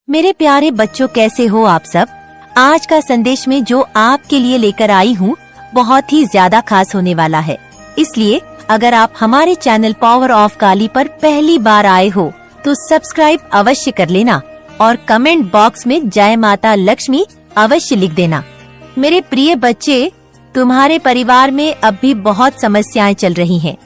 मेरे प्यारे बच्चों, कैसे हो आप सब। आज का संदेश में जो आपके लिए लेकर आई हूँ बहुत ही ज्यादा खास होने वाला है। इसलिए अगर आप हमारे चैनल पावर ऑफ काली पर पहली बार आए हो तो सब्सक्राइब अवश्य कर लेना और कमेंट बॉक्स में जय माता लक्ष्मी अवश्य लिख देना। मेरे प्रिय बच्चे, तुम्हारे परिवार में अब भी बहुत समस्याएं चल रही हैं।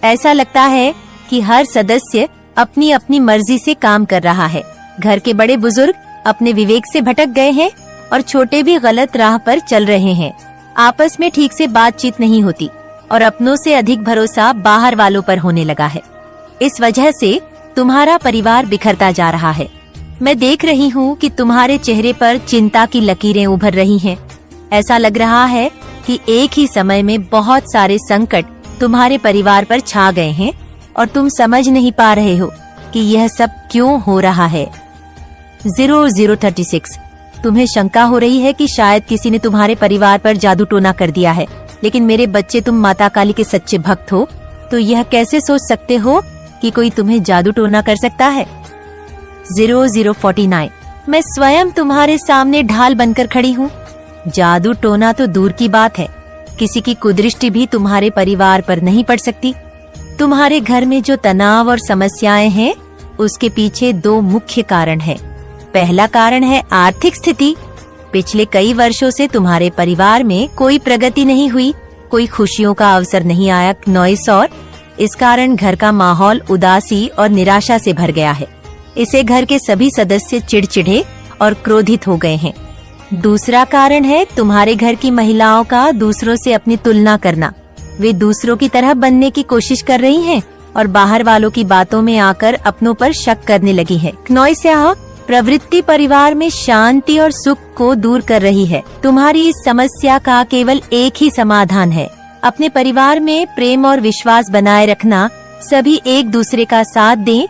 ऐसा लगता है कि हर सदस्य अपनी अपनी मर्जी से काम कर रहा है। घर के बड़े बुजुर्ग अपने विवेक से भटक गए हैं और छोटे भी गलत राह पर चल रहे हैं। आपस में ठीक से बातचीत नहीं होती और अपनों से अधिक भरोसा बाहर वालों पर होने लगा है। इस वजह से तुम्हारा परिवार बिखरता जा रहा है। मैं देख रही हूँ कि तुम्हारे चेहरे पर चिंता की लकीरें उभर रही हैं। ऐसा लग रहा है कि एक ही समय में बहुत सारे संकट तुम्हारे परिवार पर छा गए हैं और तुम समझ नहीं पा रहे हो कि यह सब क्यों हो रहा है। 0036, तुम्हें शंका हो रही है कि शायद किसी ने तुम्हारे परिवार पर जादू टोना कर दिया है। लेकिन मेरे बच्चे, तुम माता काली के सच्चे भक्त हो तो यह कैसे सोच सकते हो कि कोई तुम्हें जादू टोना कर सकता है। 0049, मैं स्वयं तुम्हारे सामने ढाल बनकर खड़ी हूँ। जादू टोना तो दूर की बात है, किसी की कुदृष्टि भी तुम्हारे परिवार पर नहीं पड़ सकती। तुम्हारे घर में जो तनाव और समस्याएं हैं उसके पीछे दो मुख्य कारण हैं। पहला कारण है आर्थिक स्थिति। पिछले कई वर्षों से तुम्हारे परिवार में कोई प्रगति नहीं हुई, कोई खुशियों का अवसर नहीं आया नॉइस, और इस कारण घर का माहौल उदासी और निराशा से भर गया है। इसे घर के सभी सदस्य चिड़चिड़े और क्रोधित हो गए हैं। दूसरा कारण है तुम्हारे घर की महिलाओं का दूसरों से अपनी तुलना करना। वे दूसरों की तरह बनने की कोशिश कर रही हैं और बाहर वालों की बातों में आकर अपनों पर शक करने लगी है। नॉइस प्रवृत्ति परिवार में शांति और सुख को दूर कर रही है। तुम्हारी इस समस्या का केवल एक ही समाधान है, अपने परिवार में प्रेम और विश्वास बनाए रखना। सभी एक दूसरे का साथ दें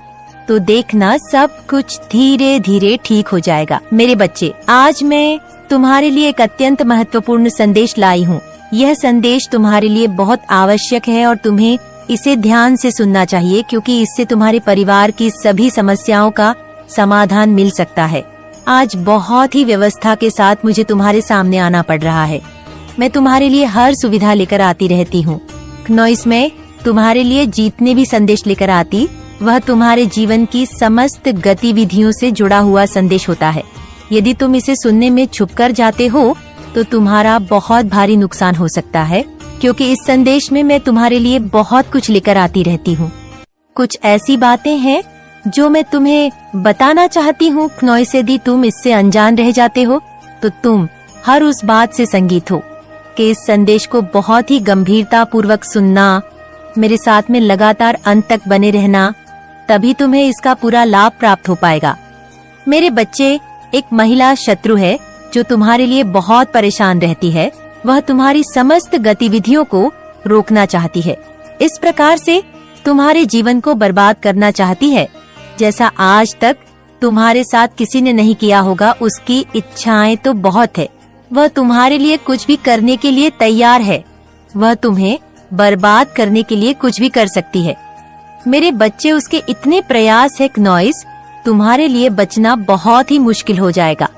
तो देखना सब कुछ धीरे धीरे ठीक हो जाएगा। मेरे बच्चे, आज मैं तुम्हारे लिए एक अत्यंत महत्वपूर्ण संदेश लाई हूँ। यह संदेश तुम्हारे लिए बहुत आवश्यक है और तुम्हें इसे ध्यान से सुनना चाहिए, क्योंकि इससे तुम्हारे परिवार की सभी समस्याओं का समाधान मिल सकता है। आज बहुत ही व्यवस्था के साथ मुझे तुम्हारे सामने आना पड़ रहा है। मैं तुम्हारे लिए हर सुविधा लेकर आती रहती हूँ। नॉइस में तुम्हारे लिए जितने भी संदेश लेकर आती, वह तुम्हारे जीवन की समस्त गतिविधियों से जुड़ा हुआ संदेश होता है। यदि तुम इसे सुनने में छुप कर जाते हो तो तुम्हारा बहुत भारी नुकसान हो सकता है, क्योंकि इस संदेश में मैं तुम्हारे लिए बहुत कुछ लेकर आती रहती हूँ। कुछ ऐसी बातें हैं जो मैं तुम्हें बताना चाहती हूँ। नॉइस, यदि तुम इससे अनजान रह जाते हो तो तुम हर उस बात से संगीत हो कि इस संदेश को बहुत ही गंभीरता पूर्वक सुनना, मेरे साथ में लगातार अंत तक बने रहना, तभी तुम्हें इसका पूरा लाभ प्राप्त हो पाएगा। मेरे बच्चे, एक महिला शत्रु है जो तुम्हारे लिए बहुत परेशान रहती है। वह तुम्हारी समस्त गतिविधियों को रोकना चाहती है। इस प्रकार से तुम्हारे जीवन को बर्बाद करना चाहती है, जैसा आज तक तुम्हारे साथ किसी ने नहीं किया होगा। उसकी इच्छाएं तो बहुत है, वह तुम्हारे लिए कुछ भी करने के लिए तैयार है। वह तुम्हें बर्बाद करने के लिए कुछ भी कर सकती है। मेरे बच्चे, उसके इतने प्रयास है नॉइस, तुम्हारे लिए बचना बहुत ही मुश्किल हो जाएगा।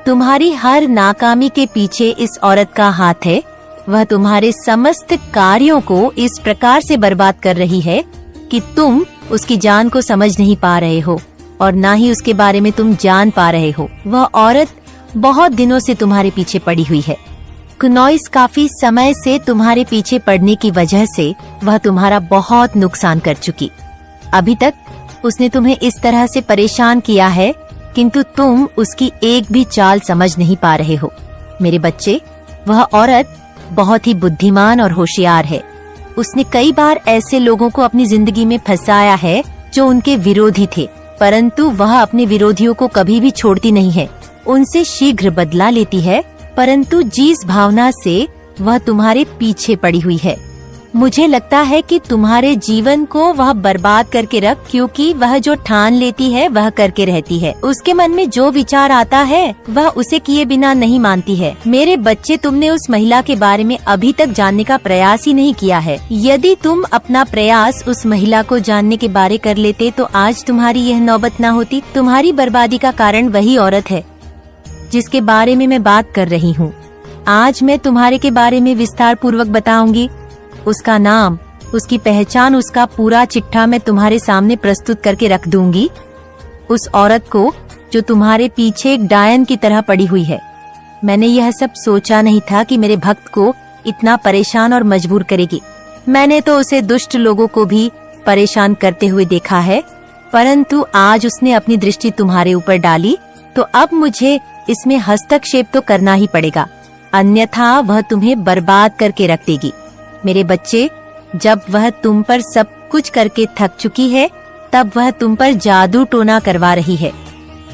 तुम्हारी हर नाकामी के पीछे इस औरत का हाथ है। वह तुम्हारे समस्त कार्यों को इस प्रकार से बर्बाद कर रही है कि तुम उसकी जान को समझ नहीं पा रहे हो और ना ही उसके बारे में तुम जान पा रहे हो। वह औरत बहुत दिनों से तुम्हारे पीछे पड़ी हुई है। नॉइस, काफी समय से तुम्हारे पीछे पड़ने की वजह से वह तुम्हारा बहुत नुकसान कर चुकी। अभी तक उसने तुम्हें इस तरह से परेशान किया है, किंतु तुम उसकी एक भी चाल समझ नहीं पा रहे हो। मेरे बच्चे, वह औरत बहुत ही बुद्धिमान और होशियार है। उसने कई बार ऐसे लोगों को अपनी जिंदगी में फंसाया है जो उनके विरोधी थे, परंतु वह अपने विरोधियों को कभी भी छोड़ती नहीं है। उनसे शीघ्र बदला लेती है, परंतु जिस भावना से वह तुम्हारे पीछे पड़ी हुई है, मुझे लगता है कि तुम्हारे जीवन को वह बर्बाद करके रख, क्योंकि वह जो ठान लेती है वह करके रहती है। उसके मन में जो विचार आता है वह उसे किए बिना नहीं मानती है। मेरे बच्चे, तुमने उस महिला के बारे में अभी तक जानने का प्रयास ही नहीं किया है। यदि तुम अपना प्रयास उस महिला को जानने के बारे कर लेते तो आज तुम्हारी यह नौबत न होती। तुम्हारी बर्बादी का कारण वही औरत है जिसके बारे में मैं बात कर रही हूँ। आज मैं तुम्हारे के बारे में विस्तार पूर्वक बताऊंगी। उसका नाम, उसकी पहचान, उसका पूरा चिट्ठा मैं तुम्हारे सामने प्रस्तुत करके रख दूंगी। उस औरत को जो तुम्हारे पीछे एक डायन की तरह पड़ी हुई है। मैंने यह सब सोचा नहीं था कि मेरे भक्त को इतना परेशान और मजबूर करेगी। मैंने तो उसे दुष्ट लोगों को भी परेशान करते हुए देखा है, परंतु आज उसने अपनी दृष्टि तुम्हारे ऊपर डाली, तो अब मुझे इसमें हस्तक्षेप तो करना ही पड़ेगा, अन्यथा वह तुम्हें बर्बाद करके रख देगी। मेरे बच्चे, जब वह तुम पर सब कुछ करके थक चुकी है, तब वह तुम पर जादू टोना करवा रही है।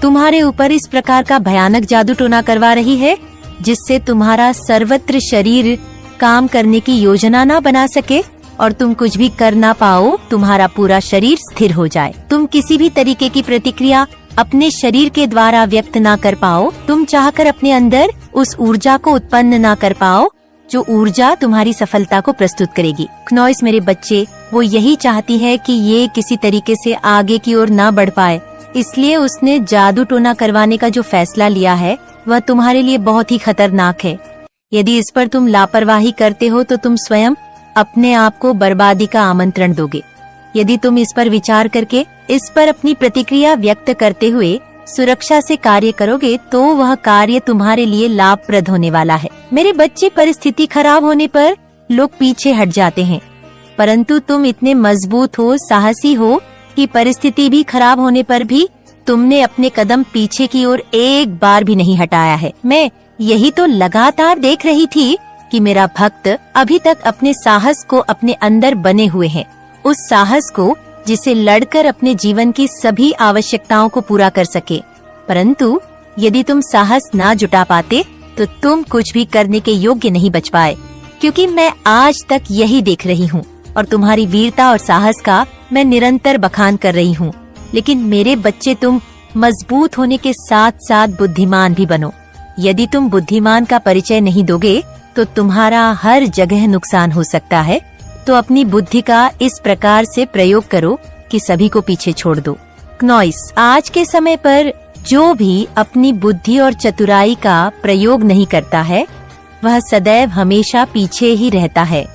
तुम्हारे ऊपर इस प्रकार का भयानक जादू टोना करवा रही है जिससे तुम्हारा सर्वत्र शरीर काम करने की योजना ना बना सके और तुम कुछ भी कर ना पाओ। तुम्हारा पूरा शरीर स्थिर हो जाए। तुम किसी भी तरीके की प्रतिक्रिया अपने शरीर के द्वारा व्यक्त ना कर पाओ। तुम चाहकर अपने अंदर उस ऊर्जा को उत्पन्न ना कर पाओ जो ऊर्जा तुम्हारी सफलता को प्रस्तुत करेगी। क्नॉइस, मेरे बच्चे, वो यही चाहती है कि ये किसी तरीके से आगे की ओर ना बढ़ पाए, इसलिए उसने जादू टोना करवाने का जो फैसला लिया है वह तुम्हारे लिए बहुत ही खतरनाक है। यदि इस पर तुम लापरवाही करते हो तो तुम स्वयं अपने आप को बर्बादी का आमंत्रण दोगे। यदि तुम इस पर विचार करके इस पर अपनी प्रतिक्रिया व्यक्त करते हुए सुरक्षा से कार्य करोगे तो वह कार्य तुम्हारे लिए लाभप्रद होने वाला है। मेरे बच्चे, परिस्थिति खराब होने पर लोग पीछे हट जाते हैं, परंतु तुम इतने मजबूत हो, साहसी हो कि परिस्थिति भी खराब होने पर भी तुमने अपने कदम पीछे की ओर एक बार भी नहीं हटाया है। मैं यही तो लगातार देख रही थी कि मेरा भक्त अभी तक अपने साहस को अपने अंदर बने हुए है, उस साहस को जिसे लड़कर अपने जीवन की सभी आवश्यकताओं को पूरा कर सके। परंतु यदि तुम साहस ना जुटा पाते तो तुम कुछ भी करने के योग्य नहीं बच पाए, क्योंकि मैं आज तक यही देख रही हूँ और तुम्हारी वीरता और साहस का मैं निरंतर बखान कर रही हूँ। लेकिन मेरे बच्चे, तुम मजबूत होने के साथ साथ बुद्धिमान भी बनो। यदि तुम बुद्धिमान का परिचय नहीं दोगे तो तुम्हारा हर जगह नुकसान हो सकता है। तो अपनी बुद्धि का इस प्रकार से प्रयोग करो कि सभी को पीछे छोड़ दो। क्नॉइस, आज के समय पर जो भी अपनी बुद्धि और चतुराई का प्रयोग नहीं करता है वह सदैव हमेशा पीछे ही रहता है।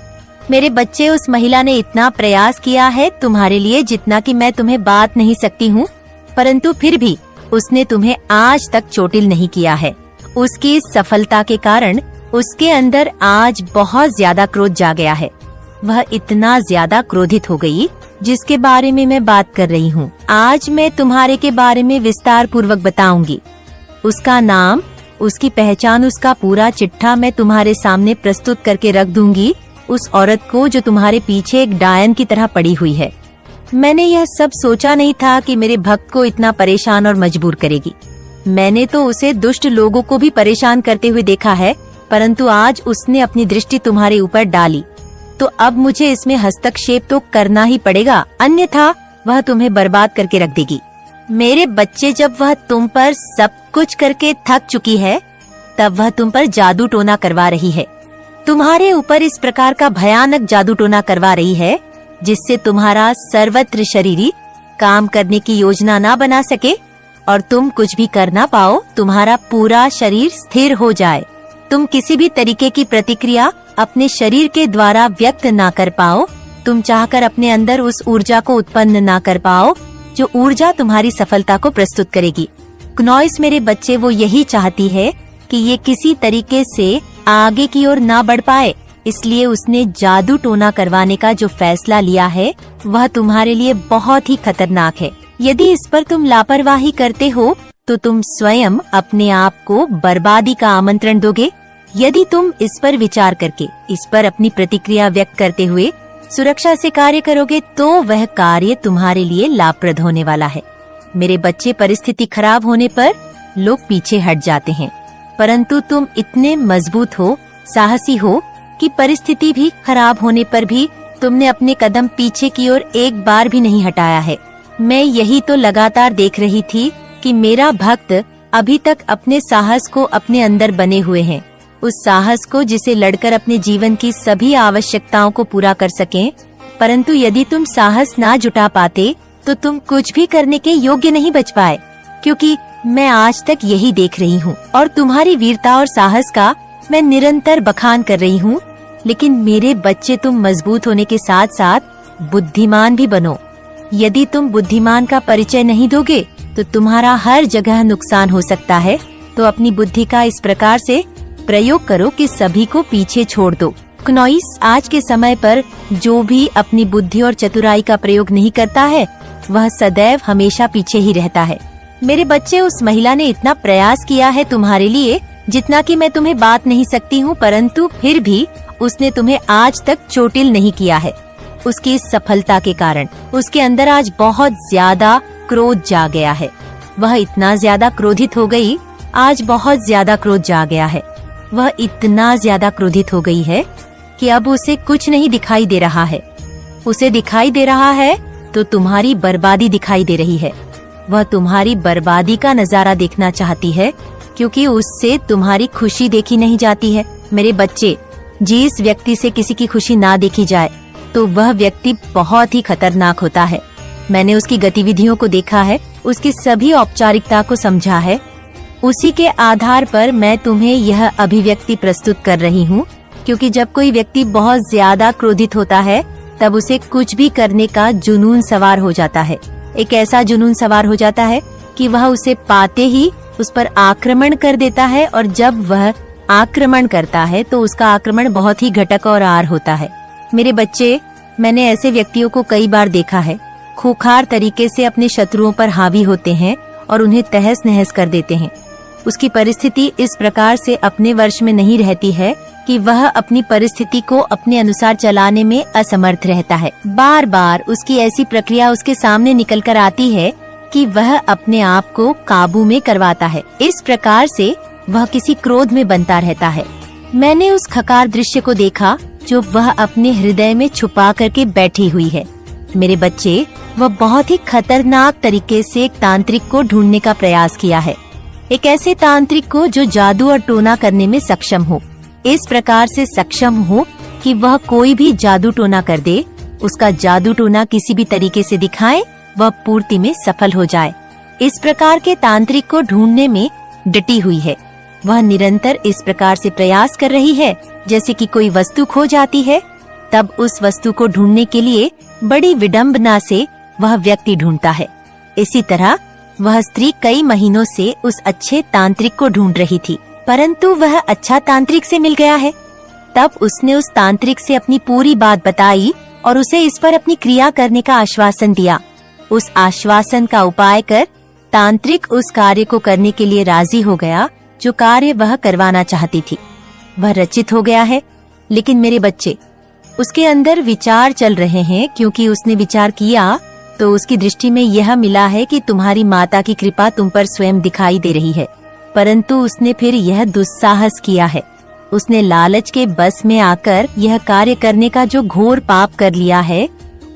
मेरे बच्चे, उस महिला ने इतना प्रयास किया है तुम्हारे लिए जितना कि मैं तुम्हें बात नहीं सकती हूँ, परंतु फिर भी उसने तुम्हें आज तक चोटिल नहीं किया है। उसकी इस सफलता के कारण उसके अंदर आज बहुत ज्यादा क्रोध जा गया है। वह इतना ज्यादा क्रोधित हो गई जिसके बारे में मैं बात कर रही हूँ। आज मैं तुम्हारे के बारे में विस्तार पूर्वक बताऊंगी। उसका नाम, उसकी पहचान, उसका पूरा चिट्ठा मैं तुम्हारे सामने प्रस्तुत करके रख दूंगी। उस औरत को जो तुम्हारे पीछे एक डायन की तरह पड़ी हुई है। मैंने यह सब सोचा नहीं था कि मेरे भक्त को इतना परेशान और मजबूर करेगी। मैंने तो उसे दुष्ट लोगों को भी परेशान करते हुए देखा है, परंतु आज उसने अपनी दृष्टि तुम्हारे ऊपर डाली, तो अब मुझे इसमें हस्तक्षेप तो करना ही पड़ेगा, अन्यथा वह तुम्हें बर्बाद करके रख देगी। मेरे बच्चे, जब वह तुम पर सब कुछ करके थक चुकी है तब वह तुम पर जादू टोना करवा रही है। तुम्हारे ऊपर इस प्रकार का भयानक जादू टोना करवा रही है जिससे तुम्हारा सर्वत्र शरीरी काम करने की योजना ना बना सके और तुम कुछ भी कर ना पाओ। तुम्हारा पूरा शरीर स्थिर हो जाए। तुम किसी भी तरीके की प्रतिक्रिया अपने शरीर के द्वारा व्यक्त ना कर पाओ। तुम चाहकर अपने अंदर उस ऊर्जा को उत्पन्न ना कर पाओ जो ऊर्जा तुम्हारी सफलता को प्रस्तुत करेगी। क्नॉइस, मेरे बच्चे, वो यही चाहती है कि ये किसी तरीके से आगे की ओर ना बढ़ पाए, इसलिए उसने जादू टोना करवाने का जो फैसला लिया है वह तुम्हारे लिए बहुत ही खतरनाक है। यदि इस पर तुम लापरवाही करते हो तो तुम स्वयं अपने आप को बर्बादी का आमंत्रण दोगे। यदि तुम इस पर विचार करके इस पर अपनी प्रतिक्रिया व्यक्त करते हुए सुरक्षा से कार्य करोगे तो वह कार्य तुम्हारे लिए लाभप्रद होने वाला है। मेरे बच्चे, परिस्थिति खराब होने पर लोग पीछे हट जाते हैं, परंतु तुम इतने मजबूत हो, साहसी हो कि परिस्थिति भी खराब होने पर भी तुमने अपने कदम पीछे की ओर एक बार भी नहीं हटाया है। मैं यही तो लगातार देख रही थी कि मेरा भक्त अभी तक अपने साहस को अपने अंदर बने हुए हैं, उस साहस को जिसे लड़कर अपने जीवन की सभी आवश्यकताओं को पूरा कर सकें। परंतु यदि तुम साहस ना जुटा पाते तो तुम कुछ भी करने के योग्य नहीं बच पाए, क्योंकि मैं आज तक यही देख रही हूँ और तुम्हारी वीरता और साहस का मैं निरंतर बखान कर रही हूँ। लेकिन मेरे बच्चे, तुम मजबूत होने के साथ साथ बुद्धिमान भी बनो। यदि तुम बुद्धिमान का परिचय नहीं दोगे तो तुम्हारा हर जगह नुकसान हो सकता है। तो अपनी बुद्धि का इस प्रकार से प्रयोग करो कि सभी को पीछे छोड़ दो। क्नोइस, आज के समय पर जो भी अपनी बुद्धि और चतुराई का प्रयोग नहीं करता है वह सदैव हमेशा पीछे ही रहता है। मेरे बच्चे, उस महिला ने इतना प्रयास किया है तुम्हारे लिए जितना कि मैं तुम्हें बात नहीं सकती हूँ, परंतु फिर भी उसने तुम्हें आज तक चोटिल नहीं किया है। उसकी इस सफलता के कारण उसके अंदर आज बहुत ज्यादा क्रोध जा गया है। वह इतना ज्यादा क्रोधित हो गई, आज बहुत ज्यादा क्रोध जा गया है। वह इतना ज्यादा क्रोधित हो गई है कि अब उसे कुछ नहीं दिखाई दे रहा है। उसे दिखाई दे रहा है तो तुम्हारी बर्बादी दिखाई दे रही है। वह तुम्हारी बर्बादी का नजारा देखना चाहती है, क्योंकि उससे तुम्हारी खुशी देखी नहीं जाती है। मेरे बच्चे, जिस व्यक्ति से किसी की खुशी ना देखी जाए तो वह व्यक्ति बहुत ही खतरनाक होता है। मैंने उसकी गतिविधियों को देखा है, उसकी सभी औपचारिकता को समझा है। उसी के आधार पर मैं तुम्हें यह अभिव्यक्ति प्रस्तुत कर रही हूँ, क्योंकि जब कोई व्यक्ति बहुत ज्यादा क्रोधित होता है तब उसे कुछ भी करने का जुनून सवार हो जाता है। एक ऐसा जुनून सवार हो जाता है कि वह उसे पाते ही उस पर आक्रमण कर देता है, और जब वह आक्रमण करता है तो उसका आक्रमण बहुत ही घटक और आर होता है। मेरे बच्चे, मैंने ऐसे व्यक्तियों को कई बार देखा है, खूंखार तरीके से अपने शत्रुओं पर हावी होते हैं और उन्हें तहस नहस कर देते हैं। उसकी परिस्थिति इस प्रकार से अपने वश में नहीं रहती है कि वह अपनी परिस्थिति को अपने अनुसार चलाने में असमर्थ रहता है। बार बार उसकी ऐसी प्रक्रिया उसके सामने निकल कर आती है कि वह अपने आप को काबू में करवाता है। इस प्रकार से वह किसी क्रोध में बनता रहता है। मैंने उस खकार दृश्य को देखा जो वह अपने हृदय में छुपा करके बैठी हुई है। मेरे बच्चे, वह बहुत ही खतरनाक तरीके से एक तांत्रिक को ढूंढने का प्रयास किया है। एक ऐसे तांत्रिक को जो जादू और टोना करने में सक्षम हो, इस प्रकार से सक्षम हो कि वह कोई भी जादू टोना कर दे, उसका जादू टोना किसी भी तरीके से दिखाए, वह पूर्ति में सफल हो जाए। इस प्रकार के तांत्रिक को ढूंढने में डटी हुई है। वह निरंतर इस प्रकार से प्रयास कर रही है जैसे कि कोई वस्तु खो जाती है, तब उस वस्तु को ढूंढने के लिए बड़ी विडंबना से वह व्यक्ति ढूंढता है। इसी तरह वह स्त्री कई महीनों से उस अच्छे तांत्रिक को ढूंढ रही थी, परंतु वह अच्छा तांत्रिक से मिल गया है। तब उसने उस तांत्रिक से अपनी पूरी बात बताई और उसे इस पर अपनी क्रिया करने का आश्वासन दिया। उस आश्वासन का उपाय कर तांत्रिक उस कार्य को करने के लिए राजी हो गया जो कार्य वह करवाना चाहती थी। वह रचित हो गया है, लेकिन मेरे बच्चे, उसके अंदर विचार चल रहे हैं, क्योंकि उसने विचार किया तो उसकी दृष्टि में यह मिला है कि तुम्हारी माता की कृपा तुम पर स्वयं दिखाई दे रही है। परंतु उसने फिर यह दुस्साहस किया है। उसने लालच के बस में आकर यह कार्य करने का जो घोर पाप कर लिया है,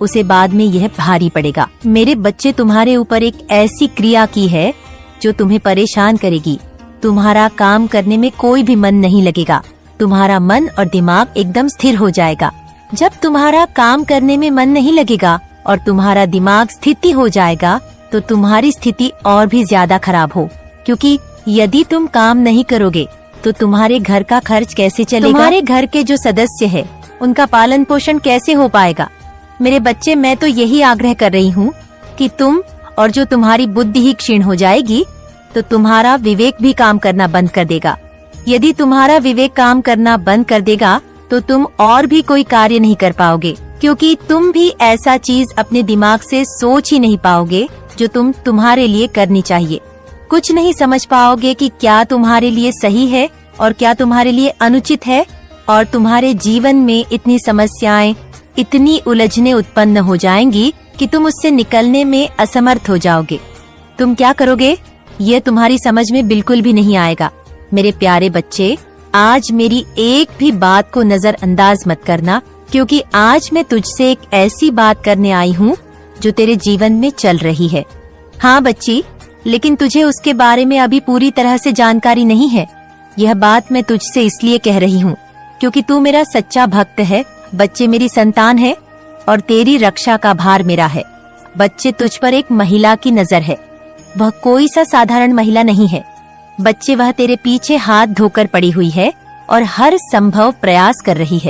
उसे बाद में यह भारी पड़ेगा। मेरे बच्चे, तुम्हारे ऊपर एक ऐसी क्रिया की है जो तुम्हें परेशान करेगी। तुम्हारा काम करने में कोई भी मन नहीं लगेगा। तुम्हारा मन और दिमाग एकदम स्थिर हो जाएगा। जब तुम्हारा काम करने में मन नहीं लगेगा और तुम्हारा दिमाग स्थिति हो जाएगा तो तुम्हारी स्थिति और भी ज्यादा खराब हो, क्योंकि यदि तुम काम नहीं करोगे तो तुम्हारे घर का खर्च कैसे चलेगा? तुम्हारे घर के जो सदस्य है उनका पालन पोषण कैसे हो पाएगा? मेरे बच्चे, मैं तो यही आग्रह कर रही हूँ कि तुम, और जो तुम्हारी बुद्धि ही क्षीण हो जाएगी तो तुम्हारा विवेक भी काम करना बंद कर देगा। यदि तुम्हारा विवेक काम करना बंद कर देगा तो तुम और भी कोई कार्य नहीं कर पाओगे, क्योंकि तुम भी ऐसा चीज अपने दिमाग से सोच ही नहीं पाओगे जो तुम्हारे लिए करनी चाहिए। कुछ नहीं समझ पाओगे कि क्या तुम्हारे लिए सही है और क्या तुम्हारे लिए अनुचित है, और तुम्हारे जीवन में इतनी समस्याएं, इतनी उलझने उत्पन्न हो जाएंगी कि तुम उससे निकलने में असमर्थ हो जाओगे। तुम क्या करोगे, ये तुम्हारी समझ में बिल्कुल भी नहीं आएगा। मेरे प्यारे बच्चे, आज मेरी एक भी बात को नजरअंदाज मत करना, क्योंकि आज मैं तुझसे एक ऐसी बात करने आई हूँ जो तेरे जीवन में चल रही है। हाँ बच्ची, लेकिन तुझे उसके बारे में अभी पूरी तरह से जानकारी नहीं है। यह बात मैं तुझसे इसलिए कह रही हूँ क्योंकि तू मेरा सच्चा भक्त है। बच्चे मेरी संतान है और तेरी रक्षा का भार मेरा है। बच्चे, तुझ पर एक महिला की नजर है। वह कोई सा साधारण महिला नहीं है। बच्चे, वह तेरे पीछे हाथ धोकर पड़ी हुई है और हर संभव प्रयास कर रही है